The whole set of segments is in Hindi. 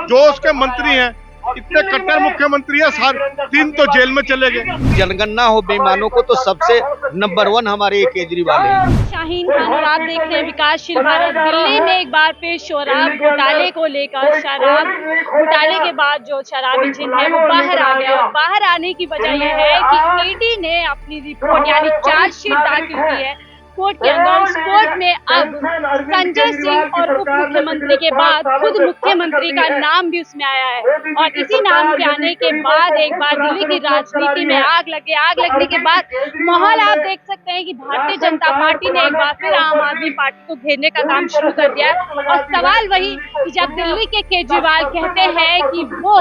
जो उसके मंत्री हैं इतने कट्टर मुख्यमंत्री है, 3 तो जेल में चले गए। जनगणना हो बेईमानों को तो सबसे नंबर 1 हमारे ये केजरीवाल है। शाहीन खान और आप देख रहे हैं विकासशील भारत। दिल्ली में एक बार फिर शराब घोटाले को लेकर शराब घोटाले के बाद जो शराबी जिन है वो बाहर आ गया और बाहर आने की वजह यह है कि ईडी ने अपनी रिपोर्ट यानी चार्जशीट दाखिल की है कोर्ट के अंदर। इस कोर्ट में अब संजय सिंह और उप मुख्यमंत्री के बाद खुद मुख्यमंत्री का नाम भी उसमें आया है और इसी नाम के आने के बाद एक बार दिल्ली की राजनीति में आग लगने के बाद माहौल आप देख सकते हैं कि भारतीय जनता पार्टी ने एक बार फिर आम आदमी पार्टी को घेरने का काम शुरू कर दिया है। और सवाल वही कि जब दिल्ली के केजरीवाल कहते हैं कि वो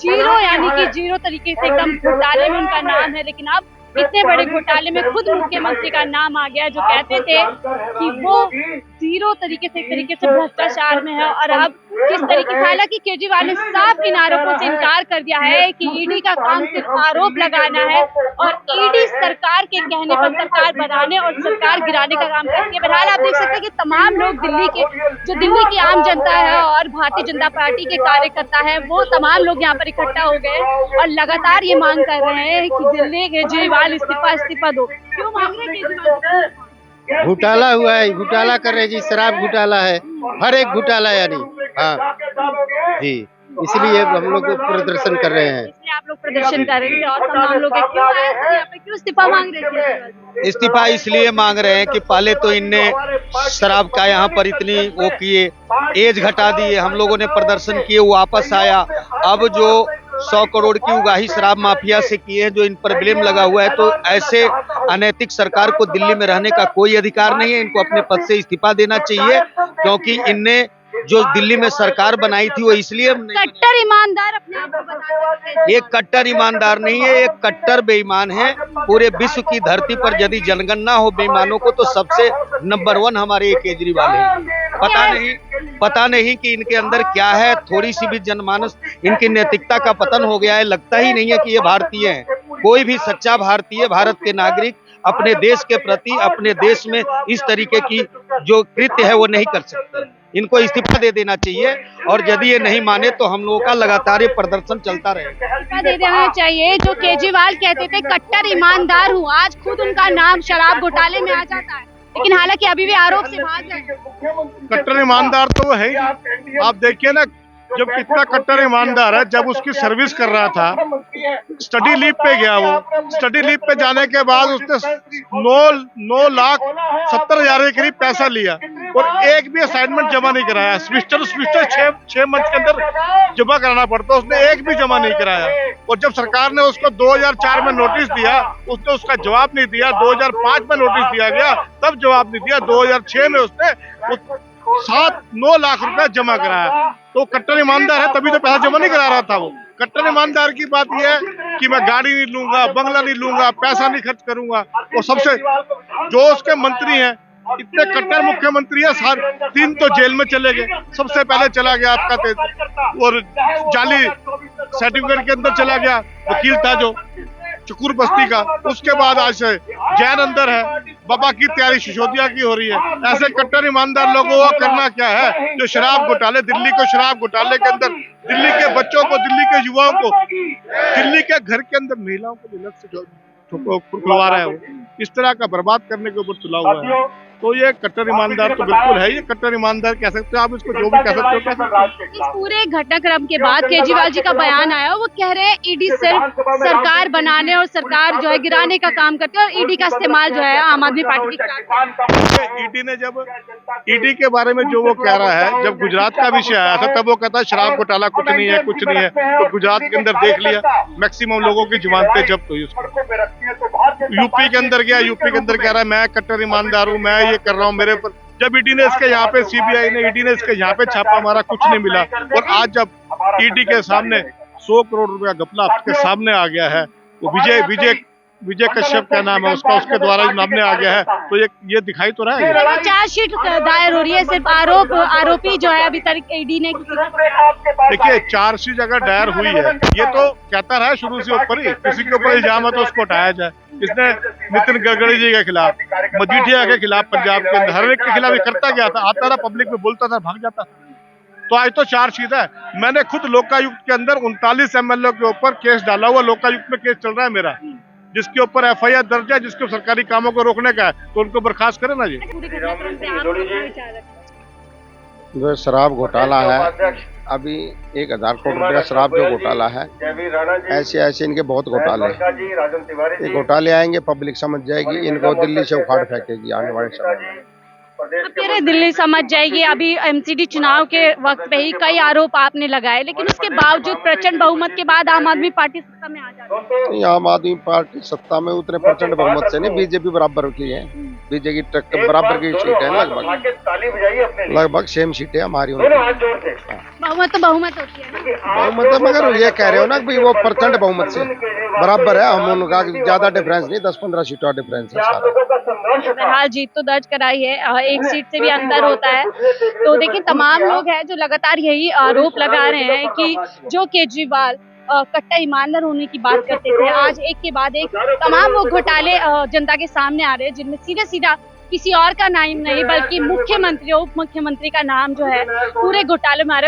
जीरो यानी कि जीरो तरीके से एकदम घोटाले में उनका नाम है, लेकिन अब इतने बड़े घोटाले में खुद मुख्यमंत्री का नाम आ गया जो कहते थे कि वो जीरो तरीके से भ्रष्टाचार में है। और अब किस तरीके से, हालांकि केजरीवाल ने साफ इन आरोपों से इनकार कर दिया है कि ईडी का काम सिर्फ आरोप लगाना है और ईडी सरकार के कहने पर सरकार बनाने और सरकार गिराने का काम करती है। बहरहाल आप देख सकते हैं कि तमाम लोग दिल्ली की आम जनता है और भारतीय जनता पार्टी के कार्यकर्ता है वो तमाम लोग यहाँ पर इकट्ठा हो गए और लगातार ये मांग कर रहे हैं कि दिल्ली केजरीवाल इस्तीफा दो। क्यों मांग रहे हैं केजरीवाल? घोटाला हुआ है, घोटाला कर रहे जी, शराब घोटाला है, हर एक घोटाला यानी। हाँ जी, इसलिए हम लोग प्रदर्शन कर रहे हैं। इसलिए आप लोग प्रदर्शन कर रहे हैं और तमाम लोग क्यों आए थे यहाँ पे, क्यों इस्तीफा मांग रहे थे? इस्तीफा इसलिए मांग रहे हैं कि पहले तो इनने शराब का यहाँ पर इतनी वो किए, एज घटा दिए, हम लोगों ने प्रदर्शन किए, वो वापस आया। अब जो 100 करोड़ की उगाही शराब माफिया से किए हैं, जो इन पर ब्लेम लगा हुआ है, तो ऐसे अनैतिक सरकार को दिल्ली में रहने का कोई अधिकार नहीं है। इनको अपने पद से इस्तीफा देना चाहिए क्योंकि इनने जो दिल्ली में सरकार बनाई थी वो इसलिए कट्टर ईमानदार अपने आप को बताते हैं। एक कट्टर ईमानदार नहीं है, एक कट्टर बेईमान है। पूरे विश्व की धरती पर यदि जनगणना हो बेईमानों को तो सबसे नंबर 1 हमारे ये केजरीवाल है। पता नहीं कि इनके अंदर क्या है, थोड़ी सी भी जनमानस, इनकी नैतिकता का पतन हो गया है। लगता ही नहीं है कि ये भारतीय हैं। कोई भी सच्चा भारतीय, भारत के नागरिक अपने देश के प्रति, अपने देश में इस तरीके की जो कृत्य है वो नहीं कर सकते। इनको इस्तीफा दे देना चाहिए और यदि ये नहीं माने तो हम लोगों का लगातार ये प्रदर्शन चलता रहेगा। इस्तीफा दे देना चाहिए। जो केजरीवाल कहते थे कट्टर ईमानदार हूँ, आज खुद उनका नाम शराब घोटाले में आ जाता है, लेकिन हालांकि अभी भी आरोप से भाग रहे। कट्टर ईमानदार तो वो है ही। आप देखिए ना, जब कितना कट्टर ईमानदार है, जब उसकी सर्विस कर रहा था, स्टडी लीव पे गया, वो स्टडी लीव पे जाने के बाद उसने 9,70,000 के करीब पैसा लिया और एक भी असाइनमेंट जमा नहीं कराया। सेमेस्टर 6 मंथ के अंदर जमा कराना पड़ता, उसने एक भी जमा नहीं कराया। और जब सरकार ने उसको 2004 में नोटिस दिया, उसने उसका जवाब नहीं दिया। 2005 में नोटिस दिया गया, तब जवाब नहीं दिया। 2006 में उसने 9 लाख रुपया जमा कराया। तो कट्टर ईमानदार है, तभी तो पैसा जमा नहीं करा रहा था वो। कट्टर ईमानदार की बात यह है कि मैं गाड़ी नहीं लूंगा, बंगला नहीं लूंगा, पैसा नहीं खर्च करूंगा। वो सबसे, जो उसके मंत्री हैं इतने कट्टर मुख्यमंत्री है, 3 तो जेल में चले गए। सबसे पहले चला गया आपका और जाली सर्टिफिकेट के अंदर चला गया वकील था जो चकुर बस्ती का। उसके बाद आज से जैन अंदर है, बाबा की तैयारी सिसोदिया की हो रही है। ऐसे कट्टर ईमानदार लोगों को करना क्या है, जो शराब घोटाले, दिल्ली को शराब घोटाले के अंदर, दिल्ली के बच्चों को, दिल्ली के युवाओं को, दिल्ली के घर के अंदर महिलाओं को अलग से खुलवा रहा है, वो इस तरह का बर्बाद करने के ऊपर तुला हुआ है। तो ये कट्टर ईमानदार तो बिल्कुल है। ये कट्टर ईमानदार कह सकते हो आप, इसको जो भी कह सकते हो, कह सकते हो। इस पूरे घटनाक्रम के बाद केजरीवाल जी का बयान आया, वो कह रहे हैं ईडी सिर्फ सरकार बनाने और सरकार जो है गिराने का काम करते हैं और ईडी का इस्तेमाल जो है आम आदमी पार्टी के खिलाफ। ईडी ने जब ईडी के बारे में जो वो कह रहा है, जब गुजरात का विषय आया था तब वो कहता है शराब घोटाला कुछ नहीं है, कुछ नहीं है। तो गुजरात के अंदर देख लिया, मैक्सिमम लोगों की जमानतें जब्त हुई। यूपी के अंदर गया, यूपी के अंदर कह रहा है मैं कट्टर ईमानदार हूँ, मैं ये कर रहा हूँ मेरे पर। जब ईडी ने इसके यहाँ पे, सीबीआई ने, ईडी ने इसके यहाँ पे छापा मारा, कुछ नहीं मिला। और आज जब ईडी के सामने 100 करोड़ रुपया घपला उसके सामने आ गया है, वो विजय कश्यप क्या नाम है उसका, उसके द्वारा सामने आ गया है, तो ये दिखाई तो रहा है। चार्जशीट दायर हो रही है, सिर्फ आरोपी जो है अभी तक ईडी ने। देखिए, चार्जशीट अगर दायर हुई है, ये तो कहता रहा शुरू से ऊपर ही, किसी के ऊपर इल्जाम है तो उसको हटाया जाए। इसने नितिन गडकरी जी के खिलाफ, मजीठिया के खिलाफ, पंजाब के अंदर हर एक के खिलाफ ये करता गया था, आता था पब्लिक में बोलता था, भाग जाता था। तो आज तो चार्जशीट है। मैंने खुद लोकायुक्त के अंदर 39 एमएलए के ऊपर केस डाला हुआ, लोकायुक्त में केस चल रहा है मेरा, जिसके ऊपर एफआईआर दर्ज है, जिसके सरकारी कामों को रोकने का है, तो उनको बर्खास्त करें ना जी। पूरे घटनाक्रम पे आपका क्या विचार रखते हैं? जो शराब घोटाला है, अभी 1000 करोड़ रुपए का शराब जो घोटाला है, ऐसे ऐसे इनके बहुत घोटाले हैं। ये घोटाले आएंगे, पब्लिक समझ जाएगी, इनको दिल्ली से उखाड़ फेंकेगी आने वाले समय में। अब कह रहे दिल्ली समझ जाएगी। अभी एमसीडी चुनाव के वक्त पे ही कई आरोप आपने लगाए, लेकिन उसके बावजूद प्रचंड बहुमत के बाद आम आदमी पार्टी सत्ता में आ जाती है। नहीं, आम आदमी पार्टी सत्ता में उतने प्रचंड बहुमत से नहीं, बीजेपी बराबर की है, बीजेपी टक्कर बराबर की सीट है, लगभग सेम सीटें हमारी उनकी। बहुमत तो बहुमत होती है ना। बहुमत मगर ये कह रहे हो ना कि वो प्रचंड बहुमत से बराबर है, हम उनका ज्यादा डिफरेंस नहीं, 10-15 सीटों का डिफरेंस है सारा। बहरहाल जीत तो दर्ज कराई है, एक सीट से भी अंतर होता है। तो देखिए तमाम लोग हैं जो लगातार यही आरोप लगा रहे हैं कि जो केजरीवाल कट्टर ईमानदार होने की बात करते थे, आज एक के बाद एक तमाम वो घोटाले जनता के सामने आ रहे हैं, जिनमें सीधा सीधा किसी और का नाम नहीं बल्कि मुख्यमंत्री उप मुख्यमंत्री का नाम जो है पूरे घोटाले में आ रहा है।